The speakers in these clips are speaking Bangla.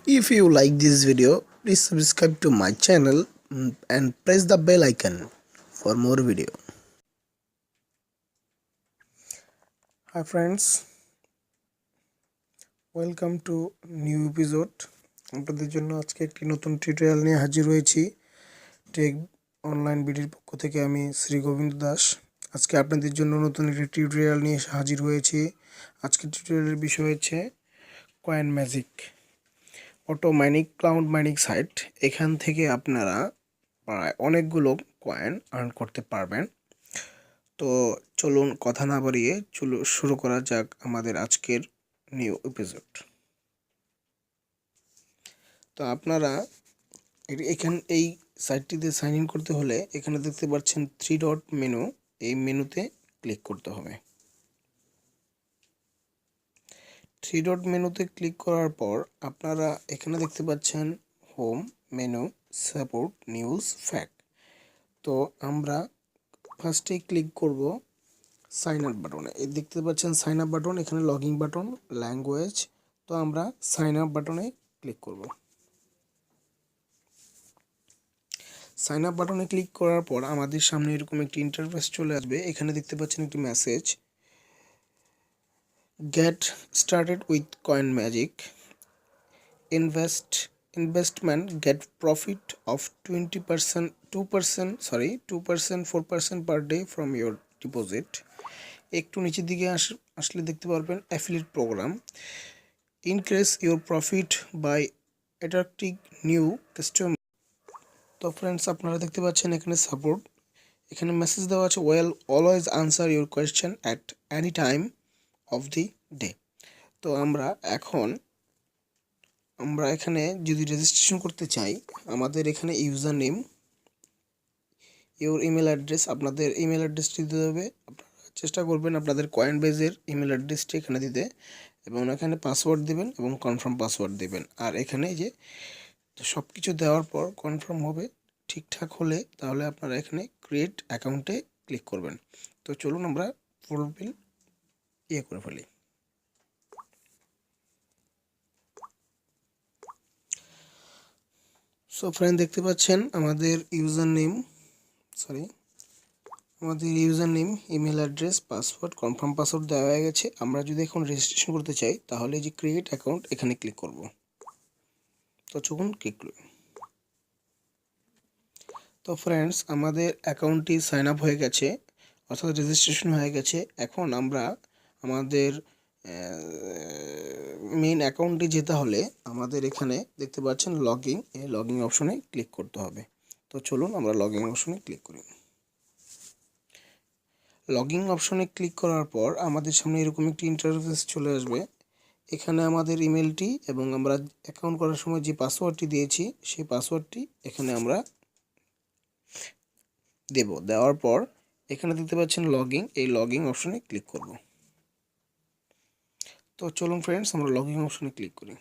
If you like this video, please subscribe to my channel and press the bell icon for more video. Hi friends, welcome to new episode. আপনাদের জন্য আজকে একটি নতুন টিউটোরিয়াল নিয়ে হাজির হয়েছি। টেক অনলাইন বিডির পক্ষ থেকে আমি শ্রী গোবিন্দ দাস। আজকে আপনাদের জন্য নতুন একটি টিউটোরিয়াল নিয়ে হাজির হয়েছি। আজকের টিউটোরিয়ালের বিষয় হচ্ছে coin magic auto mining cloud mining site. এখান থেকে আপনারা প্রায় অনেকগুলো কয়েন আর্ন করতে পারবেন। তো চলুন কথা না বাড়িয়ে শুরু করা যাক আমাদের আজকের নিউ এপিসোড। তো আপনারা এই সাইটটিতে সাইন ইন করতে হলে এখানে দেখতে পাচ্ছেন 3 ডট মেনু, এই মেনুতে ক্লিক করতে হবে। 3 ডট মেনুতে ক্লিক করার পর আপনারা এখানে দেখতে পাচ্ছেন home, menu, support, news, fact. তো আমরা ফার্স্টেই ক্লিক করব সাইন আপ বাটনে। এই দেখতে পাচ্ছেন সাইন আপ বাটন, এখানে লগইন বাটন, ল্যাঙ্গুয়েজ। তো আমরা সাইন আপ বাটনে ক্লিক করব। সাইন আপ বাটনে ক্লিক করার পর আমাদের সামনে এরকম একটি ইন্টারফেস চলে আসবে। এখানে দেখতে পাচ্ছেন একটি message, get started with CoinMagic, investment get profit of 20%, 2%, 4% per day from your deposit। একটু নিচের দিকে আসলে দেখতে পারবেন affiliate program, increase your profit by attracting new customer. তো ফ্রেন্ডস, আপনারা দেখতে পাচ্ছেন এখানে সাপোর্ট, এখানে মেসেজ দেওয়া আছে, we'll always answer your question at any time of the day. তো আমরা এখানে যদি রেজিস্ট্রেশন করতে চাই, আমাদের এখানে user name, your email address, আপনাদের ইমেল অ্যাড্রেসটি দিতে হবে। আপনারা চেষ্টা করবেন আপনাদের কয়েন বেজের ইমেল অ্যাড্রেসটি এখানে দিতে, এবং এখানে পাসওয়ার্ড দেবেন এবং কনফার্ম পাসওয়ার্ড দেবেন। আর এখানে যে সব কিছু দেওয়ার পর কনফার্ম হবে, ঠিকঠাক হলে তাহলে আপনারা এখানে ক্রিয়েট অ্যাকাউন্টে ক্লিক করবেন। তো চলুন আমরা প্রোফাইল করে ফেলি। সো ফ্রেন্ড, দেখতে পাচ্ছেন আমাদের user name, email address, password, confirm password দেওয়া হয়ে গেছে। আমরা যদি এখন রেজিস্ট্রেশন করতে চাই তাহলে যে ক্রিয়েট অ্যাকাউন্ট এখানে ক্লিক করব। তো চলুন ক্লিক করুন। তো ফ্রেন্ডস, আমাদের অ্যাকাউন্টটি সাইন আপ হয়ে গেছে, অর্থাৎ রেজিস্ট্রেশন হয়ে গেছে। এখন আমরা আমাদের মেইন অ্যাকাউন্টে যেতে হলে আমাদের এখানে দেখতে পাচ্ছেন লগইন, এই লগইন অপশনে ক্লিক করতে হবে। তো চলুন আমরা লগইন অপশনে ক্লিক করি। লগইন অপশনে ক্লিক করার পর আমাদের সামনে এরকম একটি ইন্টারফেস চলে আসবে। এখানে আমাদের ইমেলটি এবং আমরা অ্যাকাউন্ট করার সময় যে পাসওয়ার্ডটি দিয়েছি সেই পাসওয়ার্ডটি এখানে আমরা দেওয়ার পর এখানে দেখতে পাচ্ছেন লগইন, এই লগইন অপশনে ক্লিক করব। তো চলুন ফ্রেন্ডস, আমরা লগইন অপশনে ক্লিক করি।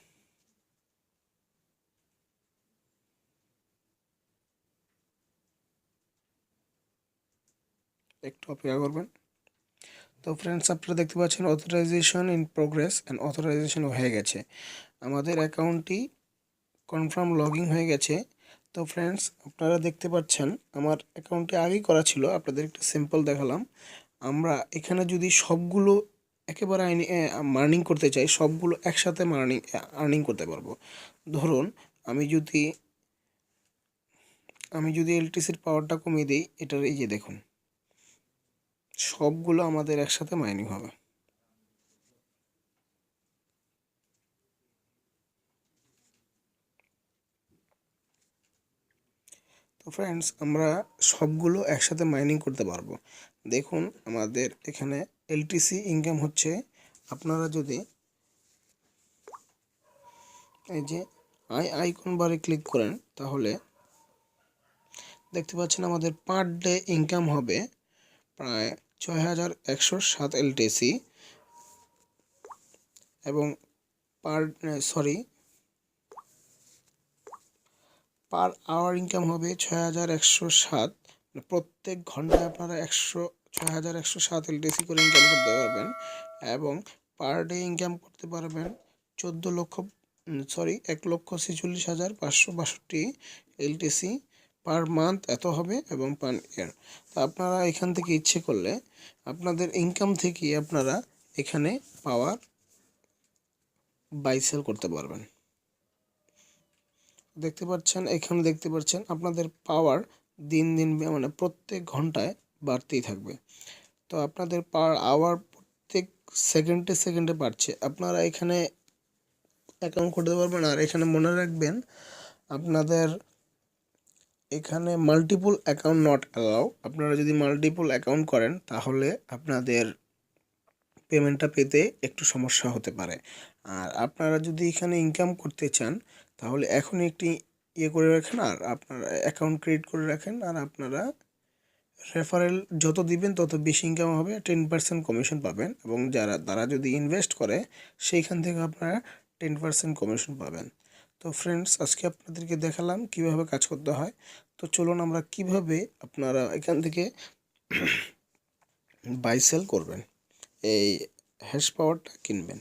একটু অপেক্ষা করবেন। তো ফ্রেন্ডস, আপনারা দেখতে পাচ্ছেন authorisation in progress and authorisation হয়ে গেছে, আমাদের অ্যাকাউন্টটি কনফার্ম লগইন হয়ে গেছে। তো ফ্রেন্ডস, আপনারা দেখতে পাচ্ছেন আমার অ্যাকাউন্টে আগেই করা ছিল, আপনাদের একটা সিম্পল দেখালাম। আমরা এখানে যদি সবগুলো একেবারে আর্নিং করতে চাই, সবগুলো একসাথে আর্নিং করতে পারবো। ধরুন আমি যদি এলটিসির পাওয়ারটা কমিয়ে দিই, এটার এই যে দেখুন সবগুলো আমাদের একসাথে মাইনিং হবে। তো ফ্রেন্ডস, আমরা সবগুলো একসাথে মাইনিং করতে পারবো। দেখুন আমাদের এখানে এলটিসি ইনকাম হচ্ছে, আপনারা যদি এই যে আইকন বারে ক্লিক করেন তাহলে দেখতে পাচ্ছেন আমাদের পার ডে ইনকাম হবে প্রায় 6107 এলটিসি, এবং পার আওয়ার ইনকাম হবে 6107। প্রত্যেক ঘন্টায় আপনারা 6107 এলটিসি করে ইনকাম করতে পারবেন, এবং পার ডে ইনকাম করতে পারবেন 14 লক্ষ 1,46,562 এলটিসি পার মান্থ এত হবে এবং পার ইয়ার। তো আপনারা এখান থেকে ইচ্ছে করলে আপনাদের ইনকাম থেকে আপনারা এখানে পাওয়ার বাই সেল করতে পারবেন। এখানে দেখতে পাচ্ছেন আপনাদের পাওয়ার দিন দিন মানে প্রত্যেক ঘন্টায় বাড়তেই থাকবে। তো আপনাদের পার আওয়ার প্রত্যেক সেকেন্ডে বাড়ছে। আপনারা এখানে অ্যাকাউন্ট করতে পারবেন। আর এখানে মনে রাখবেন আপনাদের এখানে মাল্টিপল অ্যাকাউন্ট নট অ্যালাউ। আপনারা যদি মাল্টিপল অ্যাকাউন্ট করেন তাহলে আপনাদের পেমেন্টটা পেতে একটু সমস্যা হতে পারে। আর আপনারা যদি এখানে ইনকাম করতে চান তাহলে এখনই একটি করে রাখেন আর আপনারা অ্যাকাউন্ট ক্রিয়েট করে রাখেন। আর আপনারা রেফারেল যত দিবেন তত বেশি ইনকাম হবে, 10% কমিশন পাবেন। এবং তারা যদি ইনভেস্ট করে সেইখান থেকে আপনারা 10% কমিশন পাবেন। তো ফ্রেন্ডস, আজকে আপনাদেরকে দেখালাম কিভাবে কাজ করতে হয়। তো চলুন আমরা কিভাবে আপনারা এখান থেকে বাই সেল করবেন, এই হ্যাশ পাওয়ারটা কিনবেন।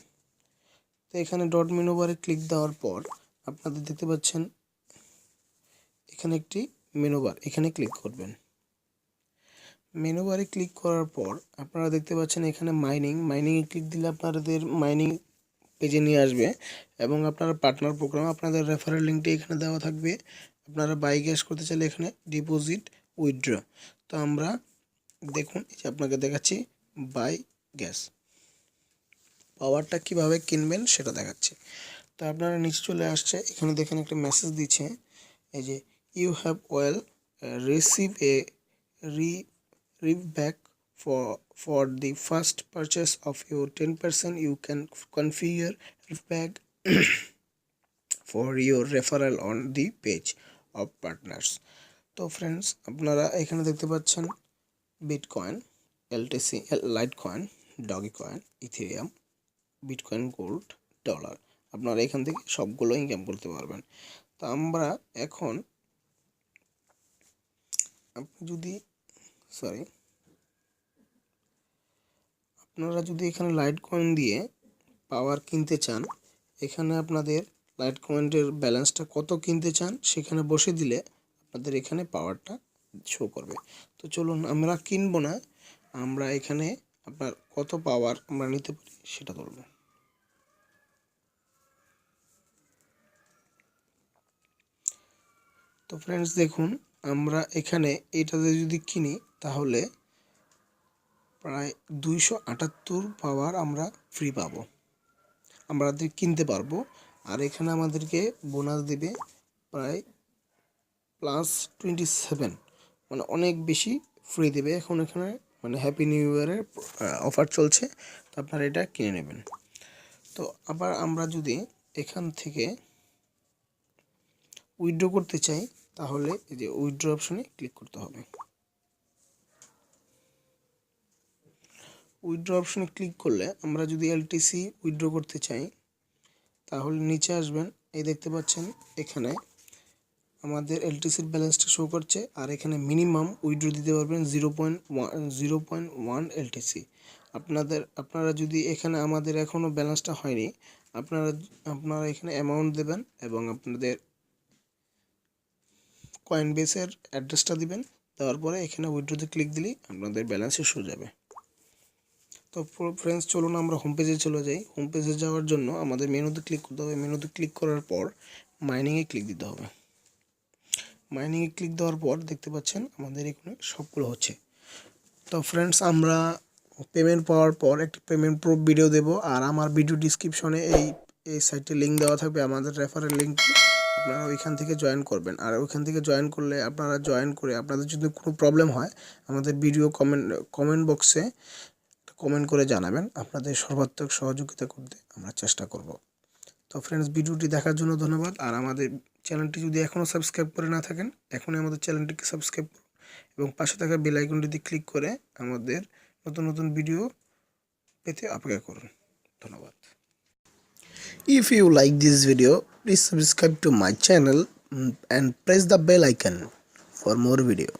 তো এখানে ডট মেনু বারে ক্লিক দেওয়ার পর আপনাদের দেখতে পাচ্ছেন এখানে একটি মেনু বার, এখানে ক্লিক করবেন। মেনু বারে ক্লিক করার পর আপনারা দেখতে পাচ্ছেন এখানে মাইনিংয়ে ক্লিক দিলে আপনাদের মাইনিং পেজে নিয়ে আসবে এবং আপনারা পার্টনার প্রোগ্রাম, আপনাদের রেফারেল লিঙ্কটি এখানে দেওয়া থাকবে। আপনারা বাই গ্যাস করতে চাইলে এখানে ডিপোজিট উইথড্র। তো আমরা দেখুন, এই যে আপনাকে দেখাচ্ছি বাই গ্যাস পাওয়ারটা কিভাবে কিনবেন সেটা দেখাচ্ছি। তো আপনারা নিচে চলে আসছে, এখানে দেখেন একটা মেসেজ দিচ্ছে, এই যে you have will receive a rebate for the first purchase of your 10%. You can configure রিব্যাক for your referral on the page of partners. তো ফ্রেন্ডস, আপনারা এখানে দেখতে পাচ্ছেন bitcoin, LTC, Litecoin, doggy coin, Ethereum, bitcoin, gold, dollar. আপনারা এখান থেকে সবগুলো ইনকাম করতে পারবেন। তো আমরা এখন আপনারা যদি এখানে লাইট কয়েন দিয়ে পাওয়ার কিনতে চান, এখানে আপনাদের লাইট কয়েনের ব্যালেন্সটা কত কিনতে চান সেখানে বসে দিলে আপনাদের এখানে পাওয়ারটা শো করবে। তো চলুন, আমরা কিনবো না, আমরা এখানে আপনার কত পাওয়ার আমরা নিতে পারি সেটা বলবো। তো ফ্রেন্ডস দেখুন, আমরা এখানে এটাতে যদি কিনি তাহলে প্রায় 278 পাওয়ার আমরা ফ্রি পাবো, আমাদের কিনতে পারবো। আর এখানে আমাদেরকে বোনাস দেবে প্রায় +27, মানে অনেক বেশি ফ্রি দেবে এখন এখানে, মানে হ্যাপি নিউ ইয়ারের অফার চলছে। তো আপনারা এটা কিনে নেবেন। তো আবার আমরা যদি এখান থেকে উইথড্র করতে চাই তাহলে এই যে উইথড্র অপশনে ক্লিক করতে হবে। উইথড্র অপশনে ক্লিক করলে আমরা যদি এলটিসি উইথড্র করতে চাই তাহলে নিচে আসবেন, এই দেখতে পাচ্ছেন এখানে আমাদের এলটিসির ব্যালেন্সটা শো করছে। আর এখানে মিনিমাম উইথড্র দিতে পারবেন 0.1 এলটিসি। আপনারা যদি এখানে, আমাদের এখনও ব্যালেন্সটা হয়নি, আপনারা এখানে অ্যামাউন্ট দেবেন এবং আপনাদের কয়েনবেসের অ্যাড্রেসটা দিবেন। দেওয়ার পরে এখানে উইথড্রোতে ক্লিক দিলেই আপনাদের ব্যালেন্সে শো যাবে। তো ফ্রেন্ডস, চলুন আমরা হোম পেজে চলে যাই। হোম পেজে যাওয়ার জন্য আমাদের মেনুতে ক্লিক করতে হবে। মেনুতে ক্লিক করার পর মাইনিংয়ে ক্লিক দিতে হবে। মাইনিংয়ে ক্লিক দেওয়ার পর দেখতে পাচ্ছেন আমাদের এখানে সবগুলো হচ্ছে। তো ফ্রেন্ডস, আমরা পেমেন্ট পাওয়ার পর একটা পেমেন্ট প্রুফ ভিডিও দেব। আর আমার ভিডিও ডিসক্রিপশনে এই সাইটে লিঙ্ক দেওয়া থাকবে, আমাদের রেফারেল লিঙ্ক। আপনারা ওইখান থেকে জয়েন করবেন। আর ওইখান থেকে জয়েন করলে আপনারা জয়েন করে আপনাদের যদি কোনো প্রবলেম হয় আমাদের ভিডিও কমেন্ট বক্সে কমেন্ট করে জানাবেন। আপনাদের সর্বাত্মক সহযোগিতা করতে আমরা চেষ্টা করব। তো ফ্রেন্ডস, ভিডিওটি দেখার জন্য ধন্যবাদ। আর আমাদের চ্যানেলটি যদি এখনও সাবস্ক্রাইব করে না থাকেন, এখনই আমাদের চ্যানেলটিকে সাবস্ক্রাইব করুন এবং পাশে থাকা বেল আইকনটিতে ক্লিক করে আমাদের নতুন নতুন ভিডিও পেতে অপেক্ষা করুন। ধন্যবাদ। If you like this video, please subscribe to my channel and press the bell icon for more video.